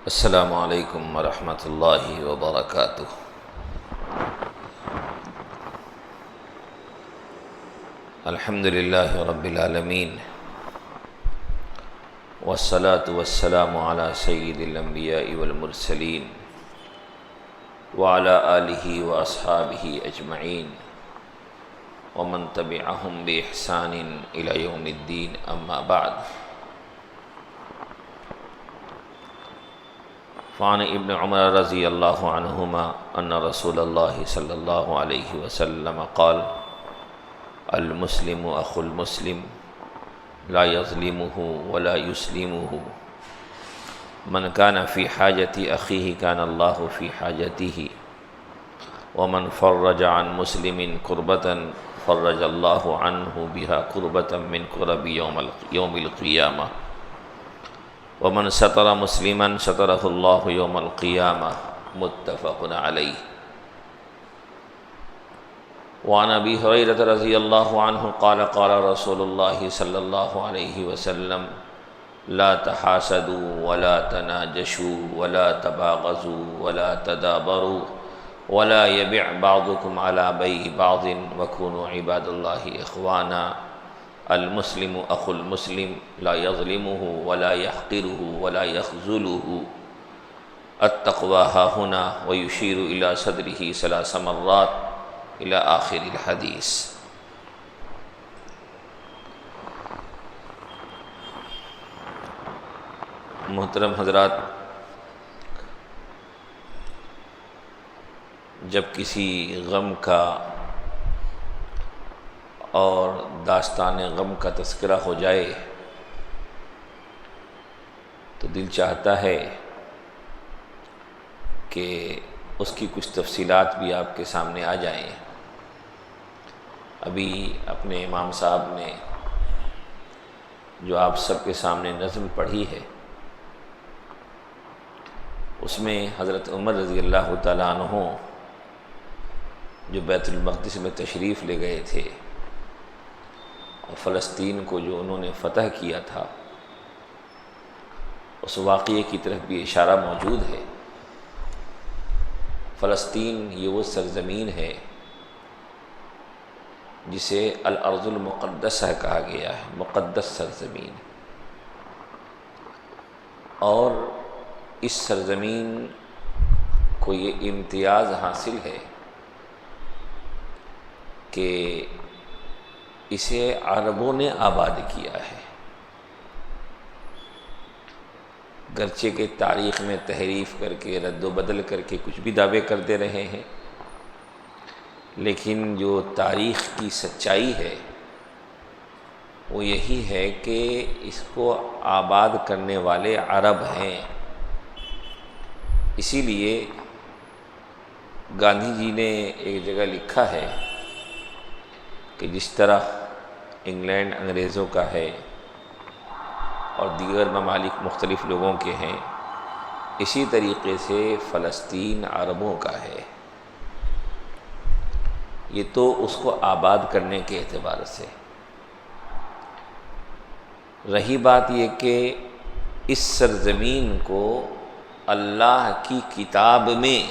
السلام علیکم ورحمۃ اللہ وبرکاتہ۔ الحمد للہ رب العالمین والصلاة والسلام علی سید الانبیاء والمرسلین وعلی آلہ واصحابہ اجمعین ومن تبعہم بإحسان الی یوم الدین، اما بعد۔ فعن ابن عمر رضی اللہ عنہما ان رسول اللہ صلی اللہ علیہ وسلم قال: المسلم اخو المسلم لا يظلمه ولا يسلمه، من كان في حاجة أخيه كان الله في حاجته، ومن فرج عن مسلم كربة فرج الله عنه بها كربة من كرب يوم القيامة، ومن ستر مسلما ستره الله يوم القيامة، متفق عليه۔ وعن ابي هريرة رضي الله عنه قال قال رسول الله صلى الله عليه وسلم: لا تحاسدوا ولا تناجشوا ولا تباغضوا ولا تدابروا ولا يبع بعضكم على بيع بعض وكونوا عباد الله إخوانا، المسلم اخو المسلم لا يظلمه ولا يحقره ولا يخذله، التقوى ها هنا، ويشير إلى صدره 3 مرات إلى آخر الحدیث۔ محترم حضرات، جب کسی غم کا اور داستان غم کا تذکرہ ہو جائے تو دل چاہتا ہے کہ اس کی کچھ تفصیلات بھی آپ کے سامنے آ جائیں۔ ابھی اپنے امام صاحب نے جو آپ سب کے سامنے نظم پڑھی ہے، اس میں حضرت عمر رضی اللہ تعالیٰ عنہ جو بیت المقدس میں تشریف لے گئے تھے اور فلسطین کو جو انہوں نے فتح کیا تھا، اس واقعے کی طرف بھی اشارہ موجود ہے۔ فلسطین یہ وہ سرزمین ہے جسے الارض المقدسہ کہا گیا ہے، مقدس سرزمین، اور اس سرزمین کو یہ امتیاز حاصل ہے کہ اسے عربوں نے آباد کیا ہے، گرچہ کہ تاریخ میں تحریف کر کے رد و بدل کر کے کچھ بھی دعوے کرتے رہے ہیں، لیکن جو تاریخ کی سچائی ہے وہ یہی ہے کہ اس کو آباد کرنے والے عرب ہیں۔ اسی لیے گاندھی جی نے ایک جگہ لکھا ہے کہ جس طرح انگلینڈ انگریزوں کا ہے اور دیگر ممالک مختلف لوگوں کے ہیں، اسی طریقے سے فلسطین عربوں کا ہے۔ یہ تو اس کو آباد کرنے کے اعتبار سے۔ رہی بات یہ کہ اس سرزمین کو اللہ کی کتاب میں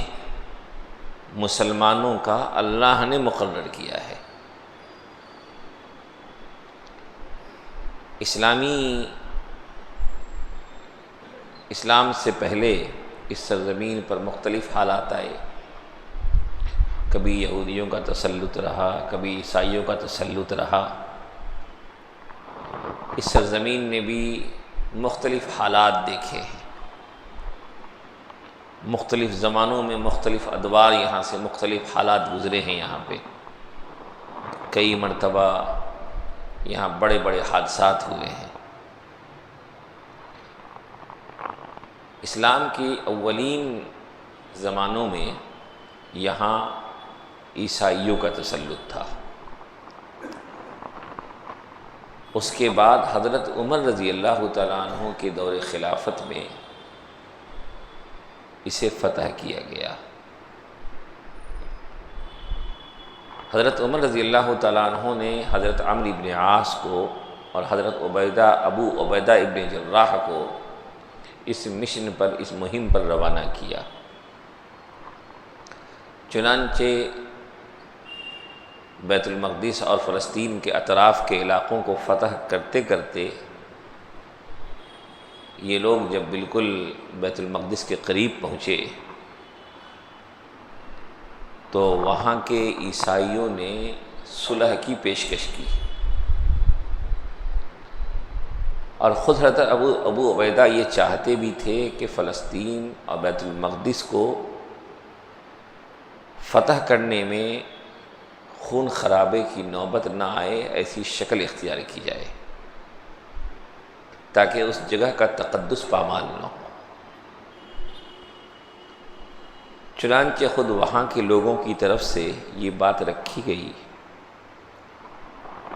مسلمانوں کا اللہ نے مقرر کیا ہے۔ اسلام سے پہلے اس سرزمین پر مختلف حالات آئے، کبھی یہودیوں کا تسلط رہا، کبھی عیسائیوں کا تسلط رہا۔ اس سرزمین نے بھی مختلف حالات دیکھے ہیں، مختلف زمانوں میں مختلف ادوار یہاں سے مختلف حالات گزرے ہیں۔ یہاں پہ کئی مرتبہ یہاں بڑے بڑے حادثات ہوئے ہیں۔ اسلام کی اولین زمانوں میں یہاں عیسائیوں کا تسلط تھا، اس کے بعد حضرت عمر رضی اللہ تعالیٰ عنہ کے دور خلافت میں اسے فتح کیا گیا۔ حضرت عمر رضی اللہ تعالیٰ عنہ نے حضرت عمرو بن عاص کو اور حضرت ابو عبیدہ ابن جراح کو اس مشن پر، اس مہم پر روانہ کیا۔ چنانچہ بیت المقدس اور فلسطین کے اطراف کے علاقوں کو فتح کرتے کرتے یہ لوگ جب بالکل بیت المقدس کے قریب پہنچے تو وہاں کے عیسائیوں نے صلح کی پیشکش کی، اور خود حضرت ابو عبیدہ یہ چاہتے بھی تھے کہ فلسطین اور بیت المقدس کو فتح کرنے میں خون خرابے کی نوبت نہ آئے، ایسی شکل اختیار کی جائے تاکہ اس جگہ کا تقدس پامال نہ ہو۔ چنانچہ خود وہاں کے لوگوں کی طرف سے یہ بات رکھی گئی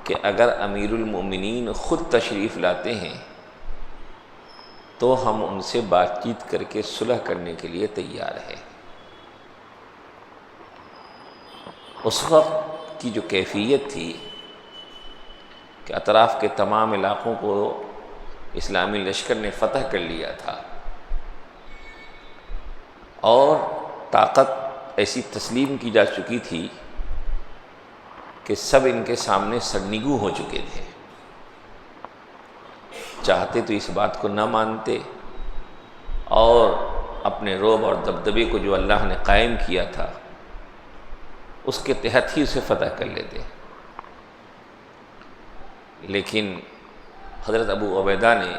کہ اگر امیر المؤمنین خود تشریف لاتے ہیں تو ہم ان سے بات چیت کر کے صلح کرنے کے لیے تیار ہیں۔ اس وقت کی جو کیفیت تھی کہ اطراف کے تمام علاقوں کو اسلامی لشکر نے فتح کر لیا تھا، اور طاقت ایسی تسلیم کی جا چکی تھی کہ سب ان کے سامنے سرنگو ہو چکے تھے، چاہتے تو اس بات کو نہ مانتے، اور اپنے رعب اور دبدبے کو جو اللہ نے قائم کیا تھا اس کے تحت ہی اسے فتح کر لیتے۔ لیکن حضرت ابو عبیدہ نے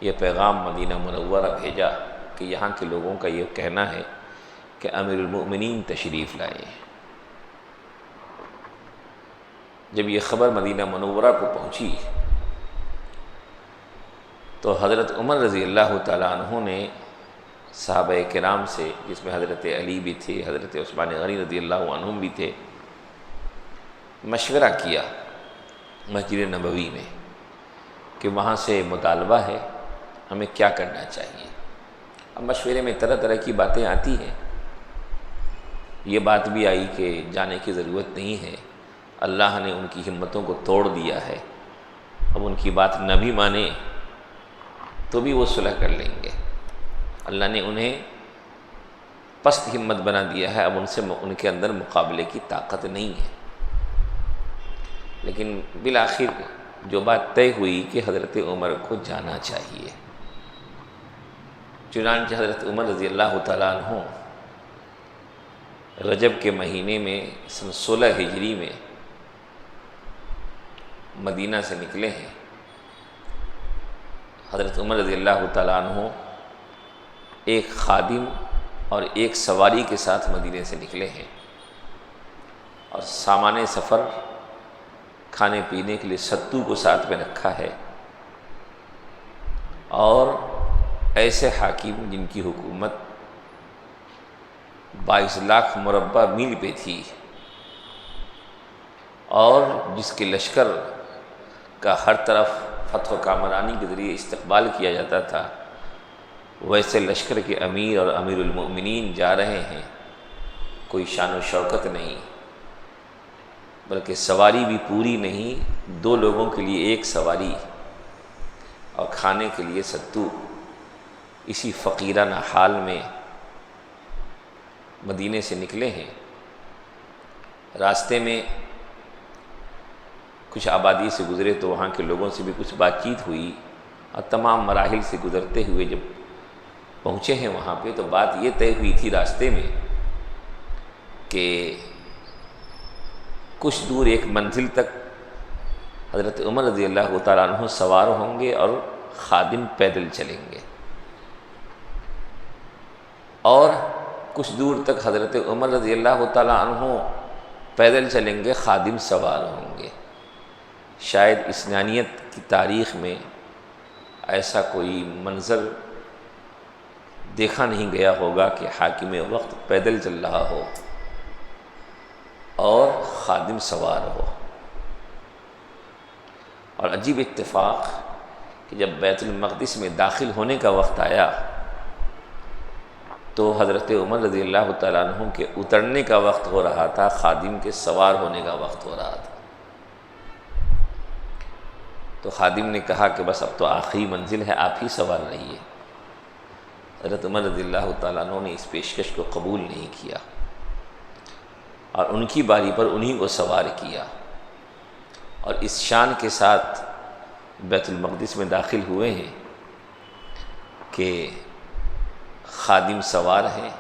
یہ پیغام مدینہ منورہ بھیجا کہ یہاں کے لوگوں کا یہ کہنا ہے کہ امیر المؤمنین تشریف لائے۔ جب یہ خبر مدینہ منورہ کو پہنچی تو حضرت عمر رضی اللہ تعالیٰ عنہ نے صحابہ کرام سے، جس میں حضرت علی بھی تھے، حضرت عثمان غنی رضی اللہ عنہم بھی تھے، مشورہ کیا مسجد نبوی میں کہ وہاں سے مطالبہ ہے، ہمیں کیا کرنا چاہیے۔ اب مشورے میں طرح طرح کی باتیں آتی ہیں، یہ بات بھی آئی کہ جانے کی ضرورت نہیں ہے، اللہ نے ان کی ہمتوں کو توڑ دیا ہے، اب ان کی بات نہ بھی مانے تو بھی وہ صلح کر لیں گے، اللہ نے انہیں پست ہمت بنا دیا ہے، اب ان کے اندر مقابلے کی طاقت نہیں ہے۔ لیکن بالآخر جو بات طے ہوئی کہ حضرت عمر کو جانا چاہیے، چنانچہ حضرت عمر رضی اللہ تعالیٰ عنہ رجب کے مہینے میں سن 16 ہجری میں مدینہ سے نکلے ہیں۔ حضرت عمر رضی اللہ تعالیٰ عنہ ایک خادم اور ایک سواری کے ساتھ مدینے سے نکلے ہیں، اور سامان سفر کھانے پینے کے لیے ستو کو ساتھ میں رکھا ہے، اور ایسے حاکم جن کی حکومت 22 لاکھ مربع میل پہ تھی، اور جس کے لشکر کا ہر طرف فتح و کامرانی کے ذریعے استقبال کیا جاتا تھا، ویسے لشکر کے امیر اور امیر المؤمنین جا رہے ہیں، کوئی شان و شوکت نہیں، بلکہ سواری بھی پوری نہیں، 2 لوگوں کے لیے ایک سواری اور کھانے کے لیے ستو، اسی فقیرانہ حال میں مدینے سے نکلے ہیں۔ راستے میں کچھ آبادی سے گزرے تو وہاں کے لوگوں سے بھی کچھ بات چیت ہوئی، اور تمام مراحل سے گزرتے ہوئے جب پہنچے ہیں وہاں پہ تو بات یہ طے ہوئی تھی راستے میں کہ کچھ دور ایک منزل تک حضرت عمر رضی اللہ تعالیٰ عنہ سوار ہوں گے اور خادم پیدل چلیں گے، اور کچھ دور تک حضرت عمر رضی اللہ تعالیٰ عنہ پیدل چلیں گے، خادم سوار ہوں گے۔ شاید انسانیت کی تاریخ میں ایسا کوئی منظر دیکھا نہیں گیا ہوگا کہ حاکم وقت پیدل چل رہا ہو اور خادم سوار ہو۔ اور عجیب اتفاق کہ جب بیت المقدس میں داخل ہونے کا وقت آیا تو حضرت عمر رضی اللہ تعالیٰ عنہ کے اترنے کا وقت ہو رہا تھا، خادم کے سوار ہونے کا وقت ہو رہا تھا۔ تو خادم نے کہا کہ بس اب تو آخری منزل ہے، آپ ہی سوار رہیے۔ حضرت عمر رضی اللہ تعالیٰ عنہ نے اس پیشکش کو قبول نہیں کیا اور ان کی باری پر انہی کو سوار کیا، اور اس شان کے ساتھ بیت المقدس میں داخل ہوئے ہیں کہ خادم سوار ہیں،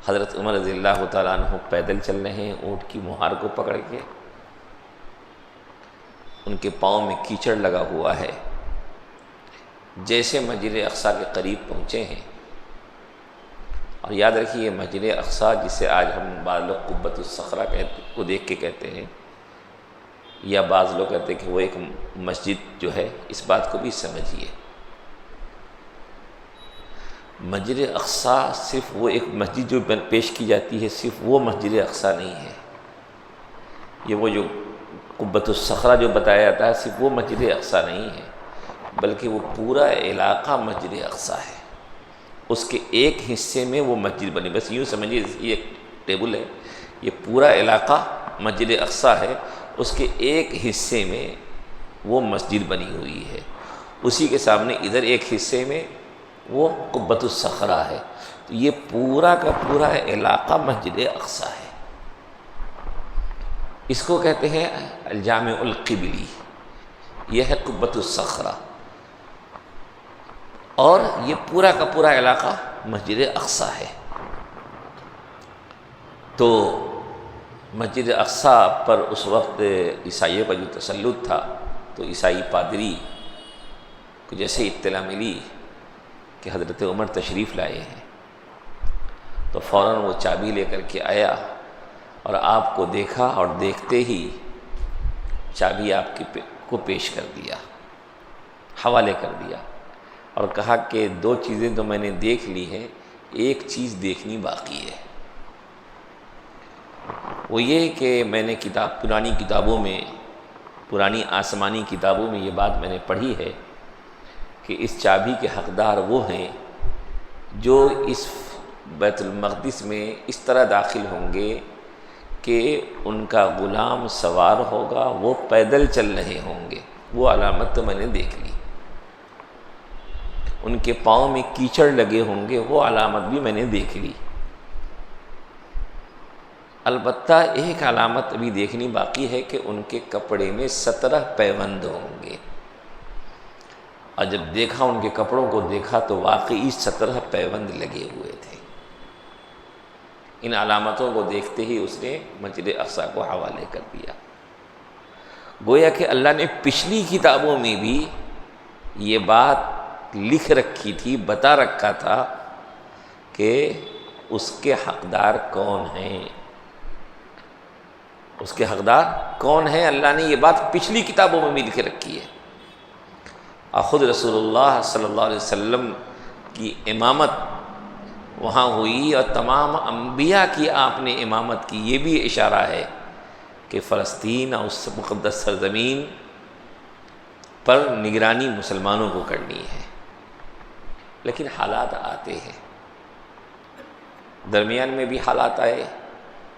حضرت عمر رضی اللہ تعالیٰ عنہ پیدل چل رہے ہیں اونٹ کی مہار کو پکڑ کے، ان کے پاؤں میں کیچڑ لگا ہوا ہے۔ جیسے مسجد اقصیٰ کے قریب پہنچے ہیں، اور یاد رکھیے مسجد اقصیٰ جسے آج ہم بعض لوگ قبۃ الصخرہ کو دیکھ کے کہتے ہیں، یا بعض لوگ کہتے ہیں کہ وہ ایک مسجد جو ہے، اس بات کو بھی سمجھیے، مسجد اقصیٰ صرف وہ ایک مسجد جو پیش کی جاتی ہے، صرف وہ مسجد اقصیٰ نہیں ہے، یہ وہ جو قبۃ الصخرہ جو بتایا جاتا ہے صرف وہ مسجد اقصیٰ نہیں ہے، بلکہ وہ پورا علاقہ مسجد اقصیٰ ہے۔ اس کے ایک حصے میں وہ مسجد بنی، بس یوں سمجھیے یہ ایک ٹیبل ہے، یہ پورا علاقہ مسجد اقصیٰ ہے، اس کے ایک حصے میں وہ مسجد بنی ہوئی ہے، اسی کے سامنے ادھر ایک حصے میں وہ قبۃ الصخرہ ہے، تو یہ پورا کا پورا علاقہ مسجد اقصیٰ ہے۔ اس کو کہتے ہیں الجامع القبلی، یہ ہے قبۃ الصخرہ، اور یہ پورا کا پورا علاقہ مسجد اقصیٰ ہے۔ تو مسجد اقصیٰ پر اس وقت عیسائیوں کا جو تسلط تھا، تو عیسائی پادری کو جیسے اطلاع ملی کہ حضرت عمر تشریف لائے ہیں، تو فوراً وہ چابی لے کر کے آیا اور آپ کو دیکھا، اور دیکھتے ہی چابی آپ کو پیش کر دیا، حوالے کر دیا، اور کہا کہ دو چیزیں تو میں نے دیکھ لی ہیں، ایک چیز دیکھنی باقی ہے، وہ یہ کہ میں نے پرانی کتابوں میں، پرانی آسمانی کتابوں میں یہ بات میں نے پڑھی ہے کہ اس چابی کے حقدار وہ ہیں جو اس بیت المقدس میں اس طرح داخل ہوں گے کہ ان کا غلام سوار ہوگا، وہ پیدل چل رہے ہوں گے، وہ علامت تو میں نے دیکھ لی، ان کے پاؤں میں کیچڑ لگے ہوں گے، وہ علامت بھی میں نے دیکھ لی، البتہ ایک علامت ابھی دیکھنی باقی ہے کہ ان کے کپڑے میں 17 پیوند ہوں گے، اور جب دیکھا ان کے کپڑوں کو دیکھا تو واقعی 17 پیوند لگے ہوئے تھے۔ ان علامتوں کو دیکھتے ہی اس نے مسجد اقصیٰ کو حوالے کر دیا۔ گویا کہ اللہ نے پچھلی کتابوں میں بھی یہ بات لکھ رکھی تھی، بتا رکھا تھا کہ اس کے حقدار کون ہیں، اس کے حقدار کون ہیں، اللہ نے یہ بات پچھلی کتابوں میں بھی لکھ رکھی ہے، اور خود رسول اللہ صلی اللہ علیہ وسلم کی امامت وہاں ہوئی، اور تمام انبیاء کی آپ نے امامت کی، یہ بھی اشارہ ہے کہ فلسطین اور اس مقدس سرزمین پر نگرانی مسلمانوں کو کرنی ہے، لیکن حالات آتے ہیں، درمیان میں بھی حالات آئے،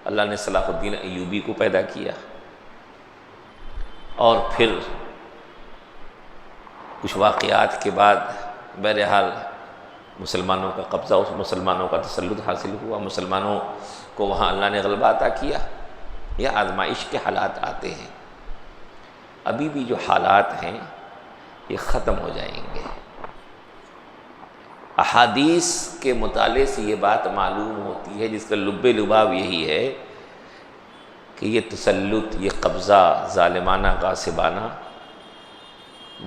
اللہ نے صلاح الدین ایوبی کو پیدا کیا، اور پھر کچھ واقعات کے بعد بہرحال مسلمانوں کا قبضہ، اس مسلمانوں کا تسلط حاصل ہوا، مسلمانوں کو وہاں اللہ نے غلبہ عطا کیا۔ یہ آزمائش کے حالات آتے ہیں، ابھی بھی جو حالات ہیں یہ ختم ہو جائیں گے۔ احادیث کے مطالعے سے یہ بات معلوم ہوتی ہے، جس کا لب لباب یہی ہے کہ یہ تسلط، یہ قبضہ ظالمانہ غاصبانہ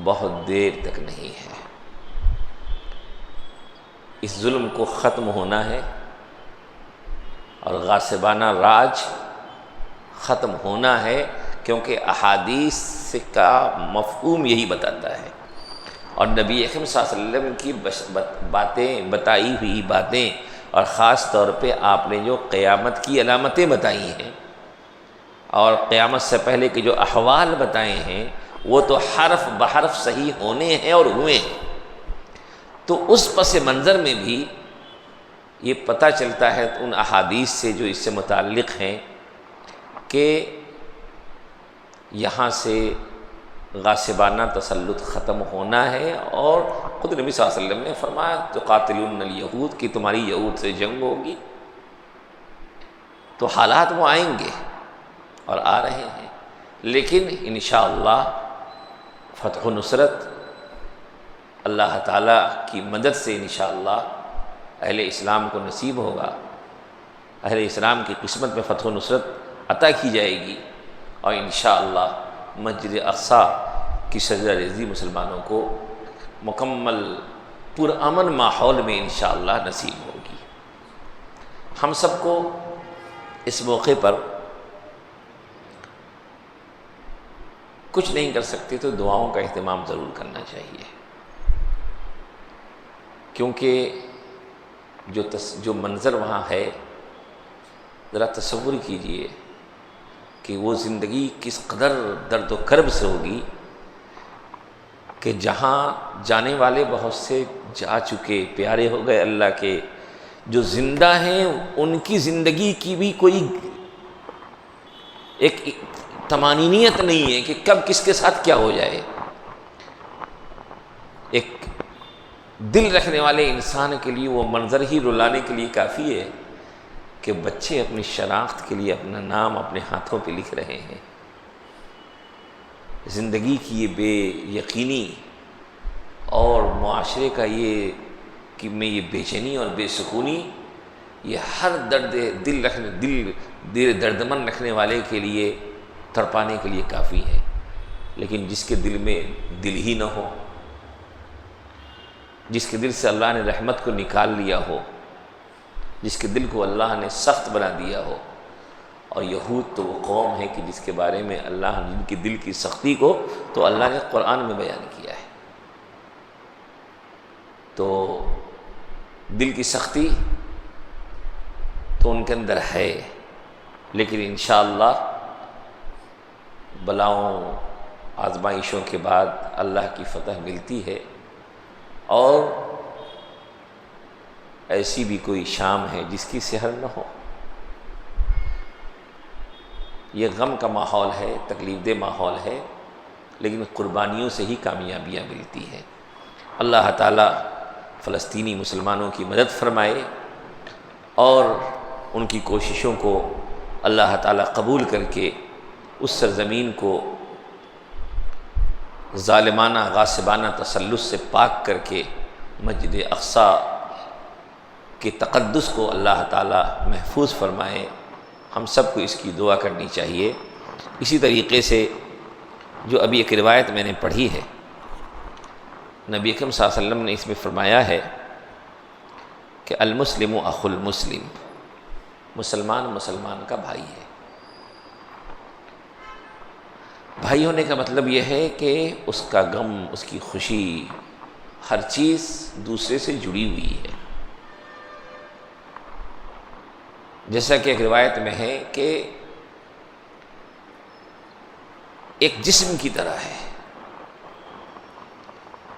بہت دیر تک نہیں ہے، اس ظلم کو ختم ہونا ہے، اور غاصبانہ راج ختم ہونا ہے، کیونکہ احادیث کا مفہوم یہی بتاتا ہے، اور نبی اکرم صلی اللہ علیہ وسلم کی باتیں، بتائی ہوئی باتیں، اور خاص طور پہ آپ نے جو قیامت کی علامتیں بتائی ہیں، اور قیامت سے پہلے کے جو احوال بتائے ہیں، وہ تو حرف بحرف صحیح ہونے ہیں اور ہوئے ہیں، تو اس پس منظر میں بھی یہ پتہ چلتا ہے ان احادیث سے جو اس سے متعلق ہیں کہ یہاں سے غاصبانہ تسلط ختم ہونا ہے، اور خود نبی صلی اللہ علیہ وسلم نے فرمایا تو قاتلون الیہود کہ تمہاری یہود سے جنگ ہوگی. تو حالات وہ آئیں گے اور آ رہے ہیں، لیکن انشاءاللہ فتح و نصرت اللہ تعالیٰ کی مدد سے انشاءاللہ اہل اسلام کو نصیب ہوگا. اہل اسلام کی قسمت میں فتح و نصرت عطا کی جائے گی، اور انشاءاللہ مسجد اقصیٰ کی سجدہ ریزی مسلمانوں کو مکمل پرامن ماحول میں انشاءاللہ نصیب ہوگی. ہم سب کو اس موقع پر کچھ نہیں کر سکتے تو دعاؤں کا اہتمام ضرور کرنا چاہیے، کیونکہ جو منظر وہاں ہے، ذرا تصور کیجئے کہ وہ زندگی کس قدر درد و کرب سے ہوگی کہ جہاں جانے والے بہت سے جا چکے، پیارے ہو گئے اللہ کے، جو زندہ ہیں ان کی زندگی کی بھی کوئی ایک طمانینیت نہیں ہے کہ کب کس کے ساتھ کیا ہو جائے. ایک دل رکھنے والے انسان کے لیے وہ منظر ہی رلانے کے لیے کافی ہے کہ بچے اپنی شناخت کے لیے اپنا نام اپنے ہاتھوں پہ لکھ رہے ہیں. زندگی کی یہ بے یقینی اور معاشرے کا یہ کہ میں یہ بے چینی اور بے سکونی، یہ ہر دل دردمند رکھنے والے کے لیے تڑپانے کے لیے کافی ہے. لیکن جس کے دل میں دل ہی نہ ہو، جس کے دل سے اللہ نے رحمت کو نکال لیا ہو، جس کے دل کو اللہ نے سخت بنا دیا ہو، اور یہود تو وہ قوم ہے کہ جس کے بارے میں اللہ نے جن کی دل کی سختی کو تو اللہ نے قرآن میں بیان کیا ہے. تو دل کی سختی تو ان کے اندر ہے، لیکن انشاءاللہ بلاؤں آزمائشوں کے بعد اللہ کی فتح ملتی ہے، اور ایسی بھی کوئی شام ہے جس کی سحر نہ ہو. یہ غم کا ماحول ہے، تکلیف دہ ماحول ہے، لیکن قربانیوں سے ہی کامیابیاں ملتی ہیں. اللہ تعالیٰ فلسطینی مسلمانوں کی مدد فرمائے اور ان کی کوششوں کو اللہ تعالیٰ قبول کر کے اس سرزمین کو ظالمانہ غاصبانہ تسلط سے پاک کر کے مسجد اقصیٰ کے تقدس کو اللہ تعالیٰ محفوظ فرمائے. ہم سب کو اس کی دعا کرنی چاہیے. اسی طریقے سے جو ابھی ایک روایت میں نے پڑھی ہے، نبی اکرم صلی اللہ علیہ وسلم نے اس میں فرمایا ہے کہ المسلم اخو المسلم، مسلمان مسلمان کا بھائی ہے. بھائی ہونے کا مطلب یہ ہے کہ اس کا غم، اس کی خوشی، ہر چیز دوسرے سے جڑی ہوئی ہے. جیسا کہ ایک روایت میں ہے کہ ایک جسم کی طرح ہے،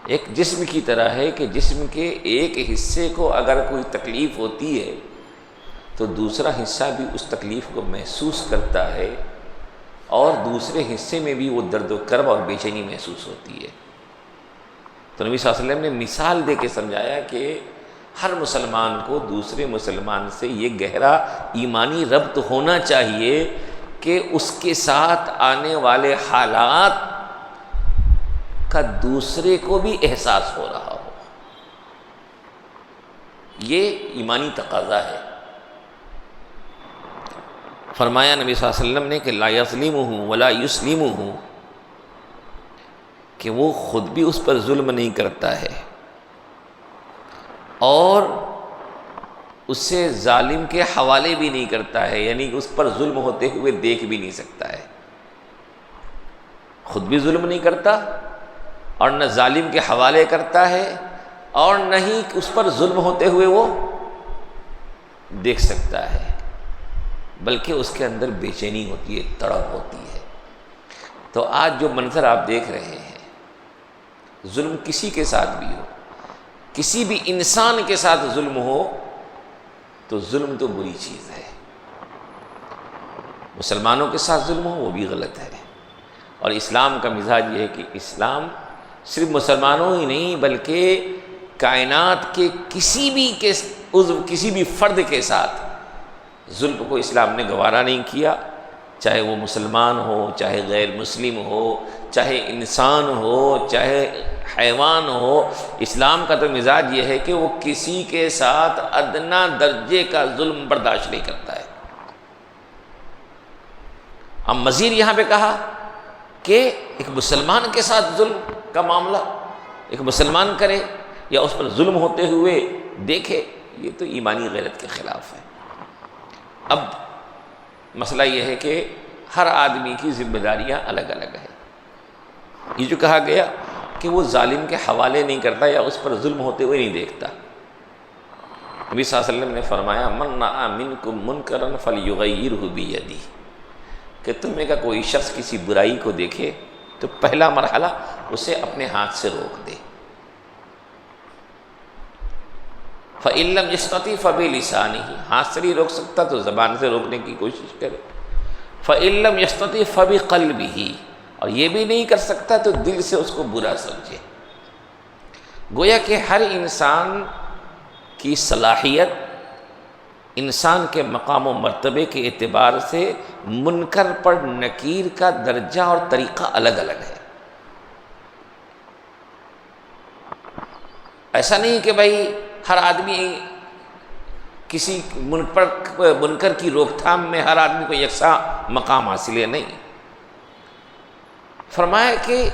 ایک جسم کی طرح ہے کہ جسم کے ایک حصے کو اگر کوئی تکلیف ہوتی ہے تو دوسرا حصہ بھی اس تکلیف کو محسوس کرتا ہے، اور دوسرے حصے میں بھی وہ درد و کرب اور بے چینی محسوس ہوتی ہے. تو نبی صلی اللہ علیہ وسلم نے مثال دے کے سمجھایا کہ ہر مسلمان کو دوسرے مسلمان سے یہ گہرا ایمانی ربط ہونا چاہیے کہ اس کے ساتھ آنے والے حالات کا دوسرے کو بھی احساس ہو رہا ہو. یہ ایمانی تقاضا ہے. فرمایا نبی صلی اللہ علیہ وسلم نے کہ لا یظلمہ ولا یسلمہ، کہ وہ خود بھی اس پر ظلم نہیں کرتا ہے اور اسے ظالم کے حوالے بھی نہیں کرتا ہے، یعنی اس پر ظلم ہوتے ہوئے دیکھ بھی نہیں سکتا ہے. خود بھی ظلم نہیں کرتا اور نہ ظالم کے حوالے کرتا ہے، اور نہ ہی اس پر ظلم ہوتے ہوئے وہ دیکھ سکتا ہے، بلکہ اس کے اندر بے چینی ہوتی ہے، تڑپ ہوتی ہے. تو آج جو منظر آپ دیکھ رہے ہیں، ظلم کسی کے ساتھ بھی ہو، کسی بھی انسان کے ساتھ ظلم ہو تو ظلم تو بری چیز ہے. مسلمانوں کے ساتھ ظلم ہو وہ بھی غلط ہے. اور اسلام کا مزاج یہ ہے کہ اسلام صرف مسلمانوں ہی نہیں بلکہ کائنات کے کسی بھی عضو کسی بھی فرد کے ساتھ ظلم کو اسلام نے گوارا نہیں کیا، چاہے وہ مسلمان ہو، چاہے غیر مسلم ہو، چاہے انسان ہو، چاہے حیوان ہو۔ اسلام کا تو مزاج یہ ہے کہ وہ کسی کے ساتھ ادنا درجے کا ظلم برداشت نہیں کرتا ہے۔ اب مزید یہاں پہ کہا کہ ایک مسلمان کے ساتھ ظلم کا معاملہ ایک مسلمان کرے یا اس پر ظلم ہوتے ہوئے دیکھے، یہ تو ایمانی غیرت کے خلاف ہے۔ اب مسئلہ یہ ہے کہ ہر آدمی کی ذمہ داریاں الگ الگ ہیں۔ یہ جو کہا گیا کہ وہ ظالم کے حوالے نہیں کرتا یا اس پر ظلم ہوتے ہوئے نہیں دیکھتا، نبی صلی اللہ علیہ وسلم نے فرمایا من رأى منکم منکرا فلیغیرہ بیدہ، کہ تم میں کا کوئی شخص کسی برائی کو دیکھے تو پہلا مرحلہ اسے اپنے ہاتھ سے روک دے۔ فَإِن لَّمْ يَسْتَطِعْ فَبِلِسَانِهِ، ہاتھ سے نہیں روک سکتا تو زبان سے روکنے کی کوشش کرے۔ فَإِن لَّمْ يَسْتَطِعْ فَبِقَلْبِهِ، اور یہ بھی نہیں کر سکتا تو دل سے اس کو برا سمجھے۔ گویا کہ ہر انسان کی صلاحیت انسان کے مقام و مرتبے کے اعتبار سے منکر پر نکیر کا درجہ اور طریقہ الگ الگ ہے۔ ایسا نہیں کہ بھائی ہر آدمی کسی منکر کی روک تھام میں ہر آدمی کو یکساں مقام حاصل ہے، نہیں۔ فرمایا کہ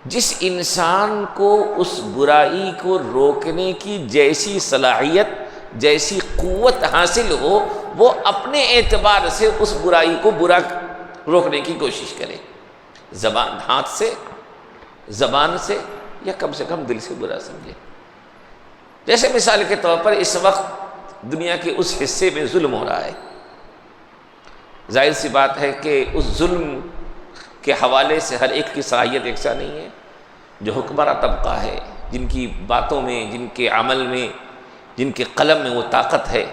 جس انسان کو اس برائی کو روکنے کی جیسی صلاحیت جیسی قوت حاصل ہو، وہ اپنے اعتبار سے اس برائی کو برا روکنے کی کوشش کرے، ہاتھ سے، زبان سے، یا کم سے کم دل سے برا سمجھے۔ جیسے مثال کے طور پر اس وقت دنیا کے اس حصے میں ظلم ہو رہا ہے، ظاہر سی بات ہے کہ اس ظلم کے حوالے سے ہر ایک کی صلاحیت یکساں نہیں ہے۔ جو حکمراں طبقہ ہے، جن کی باتوں میں، جن کے عمل میں، جن کے قلم میں وہ طاقت ہے،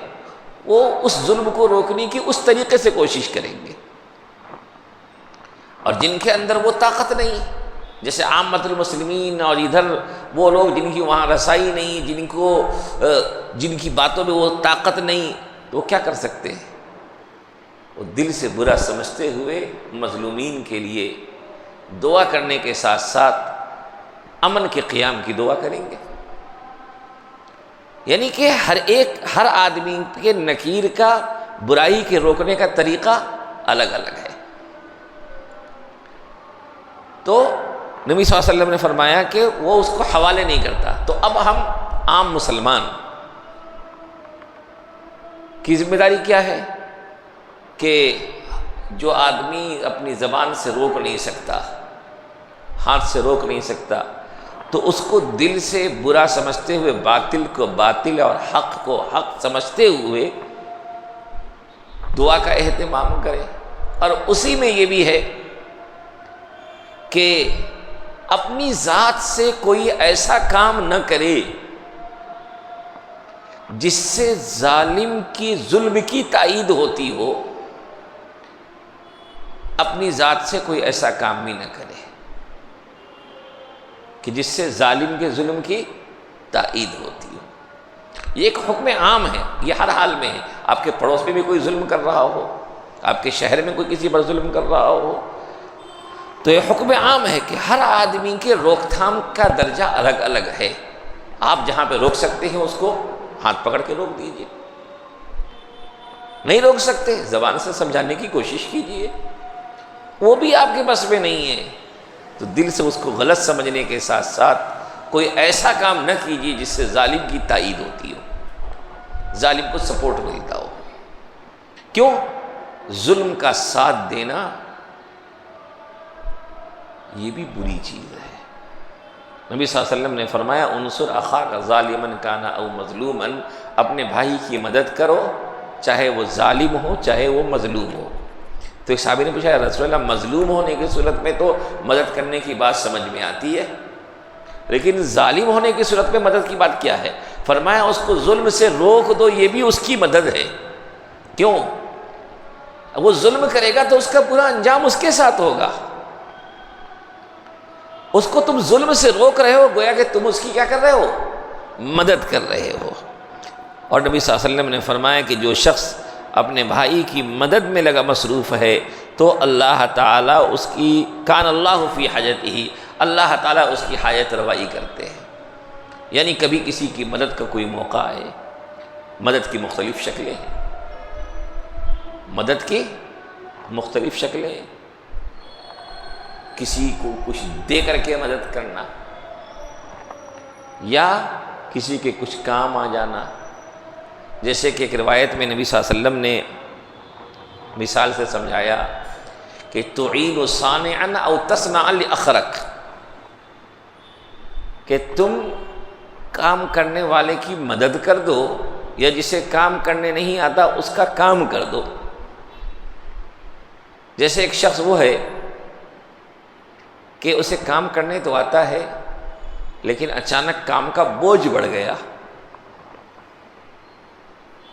وہ اس ظلم کو روکنے کی اس طریقے سے کوشش کریں گے، اور جن کے اندر وہ طاقت نہیں، جیسے عامت المسلمین اور ادھر وہ لوگ جن کی وہاں رسائی نہیں، جن کی باتوں میں وہ طاقت نہیں، تو وہ کیا کر سکتے ہیں؟ وہ دل سے برا سمجھتے ہوئے مظلومین کے لیے دعا کرنے کے ساتھ ساتھ امن کے قیام کی دعا کریں گے۔ یعنی کہ ہر آدمی کے نکیر کا، برائی کے روکنے کا طریقہ الگ الگ ہے۔ تو نبی صلی اللہ علیہ وسلم نے فرمایا کہ وہ اس کو حوالے نہیں کرتا۔ تو اب ہم عام مسلمان کی ذمہ داری کیا ہے کہ جو آدمی اپنی زبان سے روک نہیں سکتا، ہاتھ سے روک نہیں سکتا، تو اس کو دل سے برا سمجھتے ہوئے باطل کو باطل اور حق کو حق سمجھتے ہوئے دعا کا اہتمام کرے۔ اور اسی میں یہ بھی ہے کہ اپنی ذات سے کوئی ایسا کام نہ کرے جس سے ظالم کی ظلم کی تائید ہوتی ہو، اپنی ذات سے کوئی ایسا کام بھی نہ کرے کہ جس سے ظالم کے ظلم کی تائید ہوتی ہو۔ یہ ایک حکم عام ہے، یہ ہر حال میں ہے۔ آپ کے پڑوس میں بھی کوئی ظلم کر رہا ہو، آپ کے شہر میں کوئی کسی پر ظلم کر رہا ہو، تو یہ حکم عام ہے کہ ہر آدمی کے روک تھام کا درجہ الگ الگ ہے۔ آپ جہاں پہ روک سکتے ہیں اس کو ہاتھ پکڑ کے روک دیجئے، نہیں روک سکتے زبان سے سمجھانے کی کوشش کیجئے، وہ بھی آپ کے بس میں نہیں ہے تو دل سے اس کو غلط سمجھنے کے ساتھ ساتھ کوئی ایسا کام نہ کیجیے جس سے ظالم کی تائید ہوتی ہو، ظالم کو سپورٹ ملتا ہو۔ کیوں؟ ظلم کا ساتھ دینا یہ بھی بری چیز ہے۔ نبی صلی اللہ علیہ وسلم نے فرمایا انصر اخاک ظالما کان او مظلوما، اپنے بھائی کی مدد کرو چاہے وہ ظالم ہو چاہے وہ مظلوم ہو۔ تو ایک صحابی نے پوچھا یا رسول اللہ مظلوم ہونے کی صورت میں تو مدد کرنے کی بات سمجھ میں آتی ہے، لیکن ظالم ہونے کی صورت میں مدد کی بات کیا ہے؟ فرمایا اس کو ظلم سے روک دو، یہ بھی اس کی مدد ہے۔ کیوں؟ وہ ظلم کرے گا تو اس کا پورا انجام اس کے ساتھ ہوگا۔ اس کو تم ظلم سے روک رہے ہو، گویا کہ تم اس کی کیا کر رہے ہو؟ مدد کر رہے ہو۔ اور نبی صلی اللہ علیہ وسلم نے فرمایا کہ جو شخص اپنے بھائی کی مدد میں لگا مصروف ہے تو اللہ تعالیٰ اس کی کان اللہ فی حاجتہ، اللہ تعالیٰ اس کی حاجت روائی کرتے ہیں۔ یعنی کبھی کسی کی مدد کا کوئی موقع آئے، مدد کی مختلف شکلیں ہیں، مدد کی مختلف شکلیں ہیں، کسی کو کچھ دے کر کے مدد کرنا، یا کسی کے کچھ کام آ جانا، جیسے کہ ایک روایت میں نبی صلی اللہ علیہ وسلم نے مثال سے سمجھایا کہ تعین صانعا او تصنع لاخرک، کہ تم کام کرنے والے کی مدد کر دو یا جسے کام کرنے نہیں آتا اس کا کام کر دو۔ جیسے ایک شخص وہ ہے کہ اسے کام کرنے تو آتا ہے لیکن اچانک کام کا بوجھ بڑھ گیا،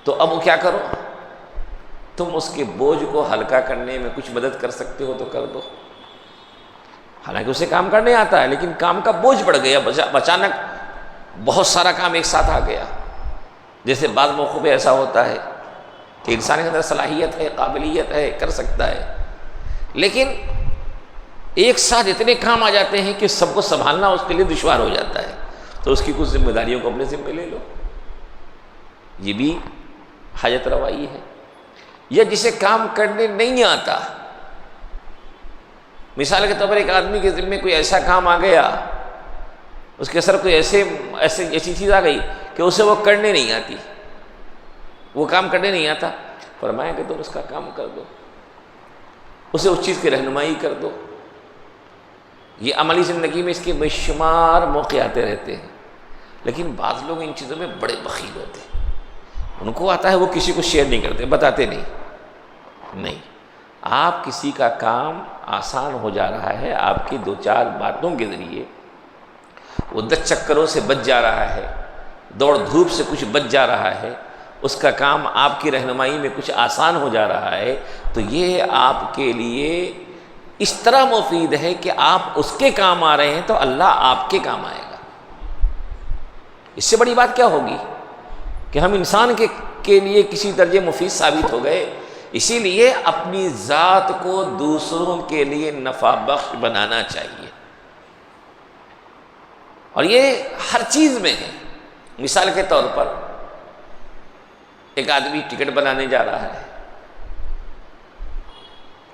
تو اب وہ کیا کرو؟ تم اس کے بوجھ کو ہلکا کرنے میں کچھ مدد کر سکتے ہو تو کر دو، حالانکہ اسے کام کرنے آتا ہے لیکن کام کا بوجھ بڑھ گیا، اچانک بہت سارا کام ایک ساتھ آ گیا۔ جیسے بعض موقع پہ ایسا ہوتا ہے کہ انسان کے اندر صلاحیت ہے، قابلیت ہے، کر سکتا ہے، لیکن ایک ساتھ اتنے کام آ جاتے ہیں کہ سب کو سنبھالنا اس کے لیے دشوار ہو جاتا ہے، تو اس کی کچھ ذمہ داریوں کو اپنے ذمہ لے لو۔ یہ بھی حاجت روائی ہے۔ یا جسے کام کرنے نہیں آتا، مثال کے طور پر ایک آدمی کے ذمہ کوئی ایسا کام آ گیا، اس کے سر کوئی ایسی چیز آ گئی کہ اسے وہ کرنے نہیں آتی، وہ کام کرنے نہیں آتا، فرمایا کہ تم اس کا کام کر دو، اسے اس چیز کی رہنمائی کر دو۔ یہ عملی زندگی میں اس کے بے شمار موقع آتے رہتے ہیں، لیکن بعض لوگ ان چیزوں میں بڑے بخیل ہوتے ہیں، ان کو آتا ہے وہ کسی کو شیئر نہیں کرتے، بتاتے نہیں۔ آپ کسی کا کام آسان ہو جا رہا ہے، آپ کی دو چار باتوں کے ذریعے وہ 10 چکروں سے بچ جا رہا ہے، دوڑ دھوپ سے کچھ بچ جا رہا ہے، اس کا کام آپ کی رہنمائی میں کچھ آسان ہو جا رہا ہے، تو یہ آپ کے لیے اس طرح مفید ہے کہ آپ اس کے کام آ رہے ہیں تو اللہ آپ کے کام آئے گا۔ اس سے بڑی بات کیا ہوگی کہ ہم انسان کے لیے کسی درجے مفید ثابت ہو گئے۔ اسی لیے اپنی ذات کو دوسروں کے لیے نفع بخش بنانا چاہیے، اور یہ ہر چیز میں ہے۔ مثال کے طور پر ایک آدمی ٹکٹ بنانے جا رہا ہے،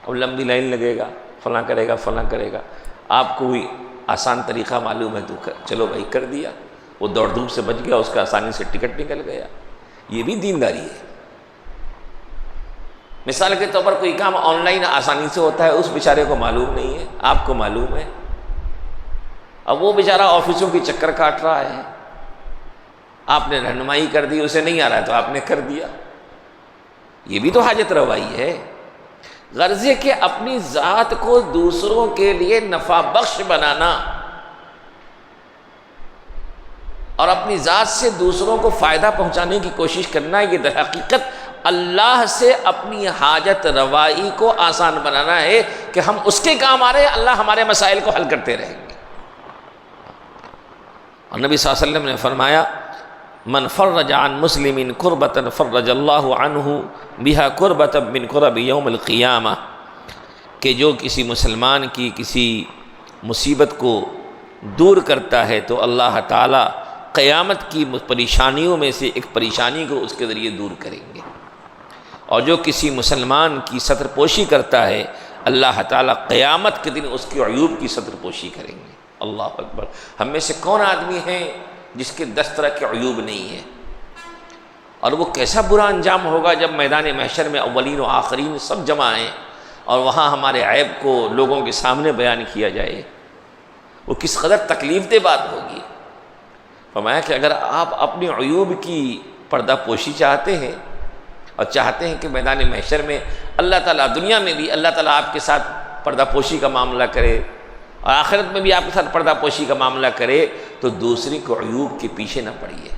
اب لمبی لائن لگے گا، فلاں کرے گا، آپ کو کوئی آسان طریقہ معلوم ہے تو چلو بھائی کر دیا، وہ دوڑ دھوپ سے بچ گیا، اس کا آسانی سے ٹکٹ نکل گیا۔ یہ بھی دینداری ہے۔ مثال کے طور پر کوئی کام آن لائن آسانی سے ہوتا ہے، اس بیچارے کو معلوم نہیں ہے، آپ کو معلوم ہے، اب وہ بیچارہ آفسوں کی چکر کاٹ رہا ہے، آپ نے رہنمائی کر دی، اسے نہیں آ رہا ہے تو آپ نے کر دیا۔ یہ بھی تو حاجت روائی ہے۔ غرض ہے کہ اپنی ذات کو دوسروں کے لیے نفع بخش بنانا اور اپنی ذات سے دوسروں کو فائدہ پہنچانے کی کوشش کرنا، یہ در حقیقت اللہ سے اپنی حاجت روائی کو آسان بنانا ہے کہ ہم اس کے کام آ رہے ہیں، اللہ ہمارے مسائل کو حل کرتے رہیں گے۔ اور نبی صلی اللہ علیہ وسلم نے فرمایا من فرج عن مسلم کربۃ فرج اللہ عنہ بہا کربۃ من کرب یوم القیامہ، کہ جو کسی مسلمان کی کسی مصیبت کو دور کرتا ہے تو اللہ تعالیٰ قیامت کی پریشانیوں میں سے ایک پریشانی کو اس کے ذریعے دور کریں گے، اور جو کسی مسلمان کی ستر پوشی کرتا ہے اللہ تعالیٰ قیامت کے دن اس کی عیوب کی ستر پوشی کریں گے۔ اللہ اکبر۔ ہم میں سے کون آدمی ہے جس کے 10 طرح کے عیوب نہیں ہیں؟ اور وہ کیسا برا انجام ہوگا جب میدان محشر میں اولین و آخرین سب جمع ہیں اور وہاں ہمارے عیب کو لوگوں کے سامنے بیان کیا جائے، وہ کس قدر تکلیف دہ بات ہوگی۔ فرمایا کہ اگر آپ اپنی عیوب کی پردہ پوشی چاہتے ہیں اور چاہتے ہیں کہ میدان محشر میں اللہ تعالیٰ، دنیا میں بھی اللہ تعالیٰ آپ کے ساتھ پردہ پوشی کا معاملہ کرے اور آخرت میں بھی آپ کے ساتھ پردہ پوشی کا معاملہ کرے، تو دوسری کو عیوب کے پیچھے نہ پڑیے۔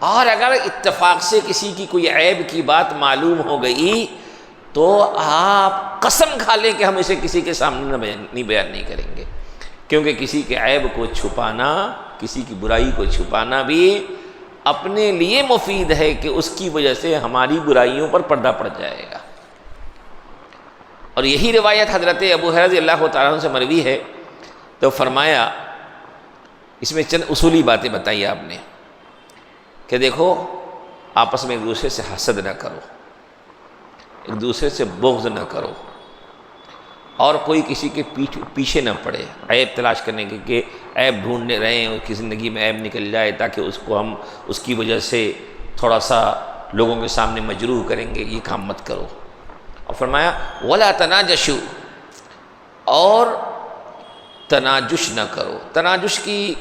اور اگر اتفاق سے کسی کی کوئی عیب کی بات معلوم ہو گئی تو آپ قسم کھا لیں کہ ہم اسے کسی کے سامنے بیان نہیں کریں گے، کیونکہ کسی کے عیب کو چھپانا کسی کی برائی کو چھپانا بھی اپنے لیے مفید ہے کہ اس کی وجہ سے ہماری برائیوں پر پردہ پڑ جائے گا۔ اور یہی روایت حضرت ابو ہریرہ رضی اللہ تعالیٰ عنہ سے مروی ہے، تو فرمایا، اس میں چند اصولی باتیں بتائی آپ نے کہ دیکھو آپس میں ایک دوسرے سے حسد نہ کرو، ایک دوسرے سے بغض نہ کرو، اور کوئی کسی کے پیچھے نہ پڑے عیب تلاش کرنے کے کہ عیب ڈھونڈنے رہیں، اس کی زندگی میں عیب نکل جائے تاکہ اس کو ہم اس کی وجہ سے تھوڑا سا لوگوں کے سامنے مجروح کریں گے، یہ کام مت کرو۔ اور فرمایا وَلَا تَنَاجَشُوا، اور تناجش نہ کرو۔ تناجش کی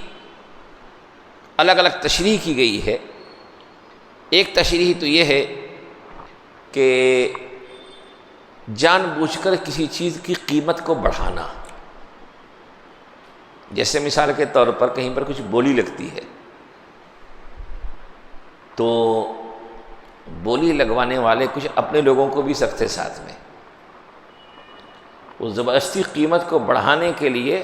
الگ الگ تشریح کی گئی ہے۔ ایک تشریح تو یہ ہے کہ جان بوجھ کر کسی چیز کی قیمت کو بڑھانا، جیسے مثال کے طور پر کہیں پر کچھ بولی لگتی ہے تو بولی لگوانے والے کچھ اپنے لوگوں کو بھی سکتے ساتھ میں، اس زبردستی قیمت کو بڑھانے کے لیے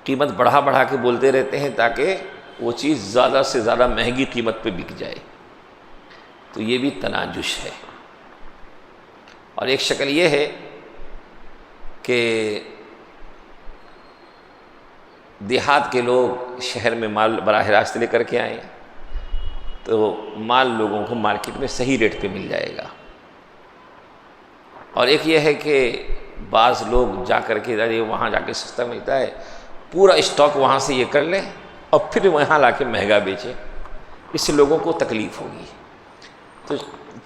قیمت بڑھا کے بولتے رہتے ہیں تاکہ وہ چیز زیادہ سے زیادہ مہنگی قیمت پہ بک جائے، تو یہ بھی تناجش ہے۔ اور ایک شکل یہ ہے کہ دیہات کے لوگ شہر میں مال براہ راست لے کر کے آئیں تو مال لوگوں کو مارکیٹ میں صحیح ریٹ پہ مل جائے گا، اور ایک یہ ہے کہ بعض لوگ جا کر کے وہاں جا کے سستا ملتا ہے، پورا اسٹاک وہاں سے یہ کر لیں اور پھر وہاں لا کے مہنگا بیچیں، اس سے لوگوں کو تکلیف ہوگی۔ تو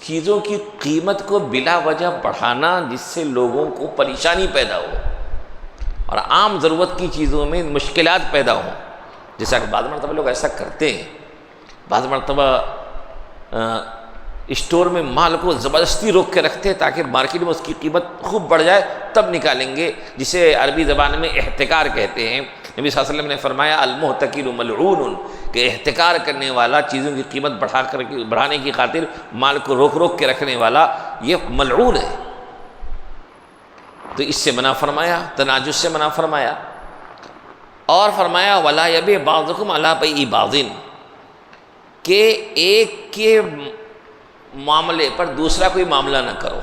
چیزوں کی قیمت کو بلا وجہ بڑھانا جس سے لوگوں کو پریشانی پیدا ہو اور عام ضرورت کی چیزوں میں مشکلات پیدا ہوں، جیسا کہ بعض مرتبہ لوگ ایسا کرتے ہیں، بعض مرتبہ اسٹور میں مال کو زبردستی روک کے رکھتے ہیں تاکہ مارکیٹ میں اس کی قیمت خوب بڑھ جائے تب نکالیں گے، جسے عربی زبان میں احتکار کہتے ہیں۔ نبی صلی اللہ علیہ وسلم نے فرمایا المحتکر ملعون، کہ احتکار کرنے والا، چیزوں کی قیمت بڑھانے کی خاطر مال کو روک کے رکھنے والا، یہ ملعون ہے۔ تو اس سے منع فرمایا، تناجش سے منع فرمایا، اور فرمایا ولا یبیع بعضکم علی بیع بعض، کہ ایک کے معاملے پر دوسرا کوئی معاملہ نہ کرو۔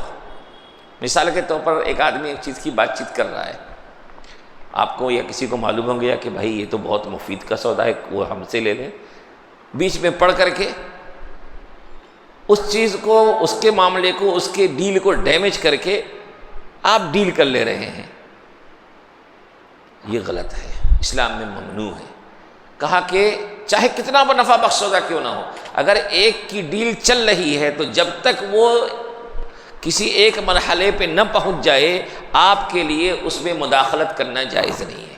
مثال کے طور پر ایک آدمی ایک چیز کی بات چیت کر رہا ہے، آپ کو یا کسی کو معلوم ہو گیا کہ بھائی یہ تو بہت مفید کا سودا ہے، وہ ہم سے لے لیں، بیچ میں پڑھ کر کے اس چیز کو، اس کے معاملے کو، اس کے ڈیل کو ڈیمیج کر کے آپ ڈیل کر لے رہے ہیں، یہ غلط ہے، اسلام میں ممنوع ہے۔ کہا کہ چاہے کتنا بڑا نفع بخش سودا کیوں نہ ہو، اگر ایک کی ڈیل چل رہی ہے تو جب تک وہ کسی ایک مرحلے پہ نہ پہنچ جائے آپ کے لیے اس میں مداخلت کرنا جائز نہیں ہے۔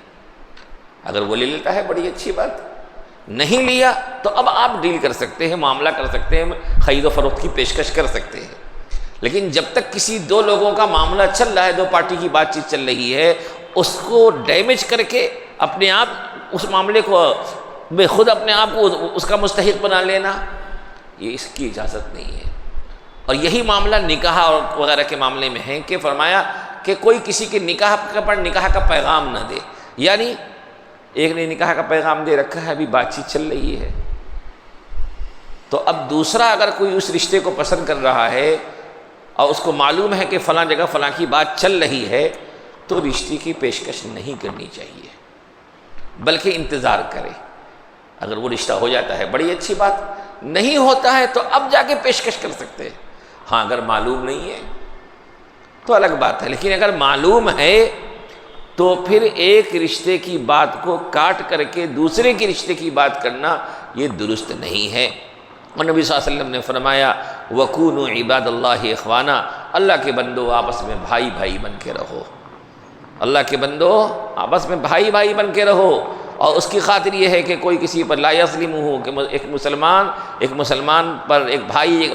اگر وہ لے لیتا ہے بڑی اچھی بات، نہیں لیا تو اب آپ ڈیل کر سکتے ہیں، معاملہ کر سکتے ہیں، خرید و فروخت کی پیشکش کر سکتے ہیں، لیکن جب تک کسی دو لوگوں کا معاملہ چل رہا ہے، دو پارٹی کی بات چیت چل رہی ہے، اس کو ڈیمیج کر کے اپنے آپ اس معاملے کو میں خود اپنے آپ کو اس کا مستحق بنا لینا، یہ اس کی اجازت نہیں ہے۔ اور یہی معاملہ نکاح اور وغیرہ کے معاملے میں ہے کہ فرمایا کہ کوئی کسی کے نکاح پر نکاح کا پیغام نہ دے، یعنی ایک نے نکاح کا پیغام دے رکھا ہے، ابھی بات چیت چل رہی ہے، تو اب دوسرا اگر کوئی اس رشتے کو پسند کر رہا ہے اور اس کو معلوم ہے کہ فلاں جگہ فلاں کی بات چل رہی ہے، تو رشتے کی پیشکش نہیں کرنی چاہیے، بلکہ انتظار کرے۔ اگر وہ رشتہ ہو جاتا ہے بڑی اچھی بات، نہیں ہوتا ہے تو اب جا کے پیشکش کر سکتے ہیں۔ ہاں اگر معلوم نہیں ہے تو الگ بات ہے، لیکن اگر معلوم ہے تو پھر ایک رشتے کی بات کو کاٹ کر کے دوسرے کے رشتے کی بات کرنا یہ درست نہیں ہے۔ اور نبی صلی اللہ علیہ وسلم نے فرمایا وَكُونُوا عِبَادَ اللَّهِ إِخْوَانًا، اللہ کے بندو آپس میں بھائی بھائی بن کے رہو، اللہ کے بندو آپس میں بھائی بھائی بن کے رہو۔ اور اس کی خاطر یہ ہے کہ کوئی کسی پر لا یظلمہ، کہ ایک مسلمان پر ایک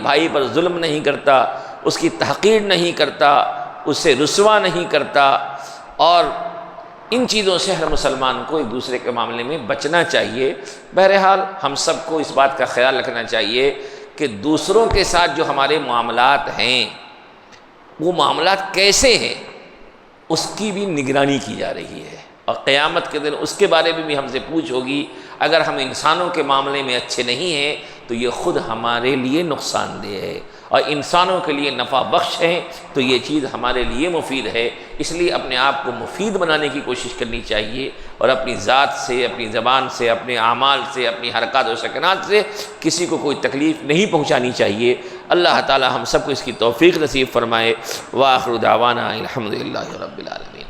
بھائی پر ظلم نہیں کرتا، اس کی تحقیر نہیں کرتا، اس سے رسوا نہیں کرتا، اور ان چیزوں سے ہر مسلمان کو ایک دوسرے کے معاملے میں بچنا چاہیے۔ بہرحال ہم سب کو اس بات کا خیال رکھنا چاہیے کہ دوسروں کے ساتھ جو ہمارے معاملات ہیں وہ معاملات کیسے ہیں اس کی بھی نگرانی کی جا رہی ہے۔ اور قیامت کے دن اس کے بارے میں بھی ہم سے پوچھ ہوگی۔ اگر ہم انسانوں کے معاملے میں اچھے نہیں ہیں تو یہ خود ہمارے لیے نقصان دہ ہے، اور انسانوں کے لیے نفع بخش ہے تو یہ چیز ہمارے لیے مفید ہے۔ اس لیے اپنے آپ کو مفید بنانے کی کوشش کرنی چاہیے، اور اپنی ذات سے، اپنی زبان سے، اپنے اعمال سے، اپنی حرکات و سکنات سے کسی کو کوئی تکلیف نہیں پہنچانی چاہیے۔ اللہ تعالی ہم سب کو اس کی توفیق نصیب فرمائے۔ وآخر دعوانا الحمدللہ رب العالمین۔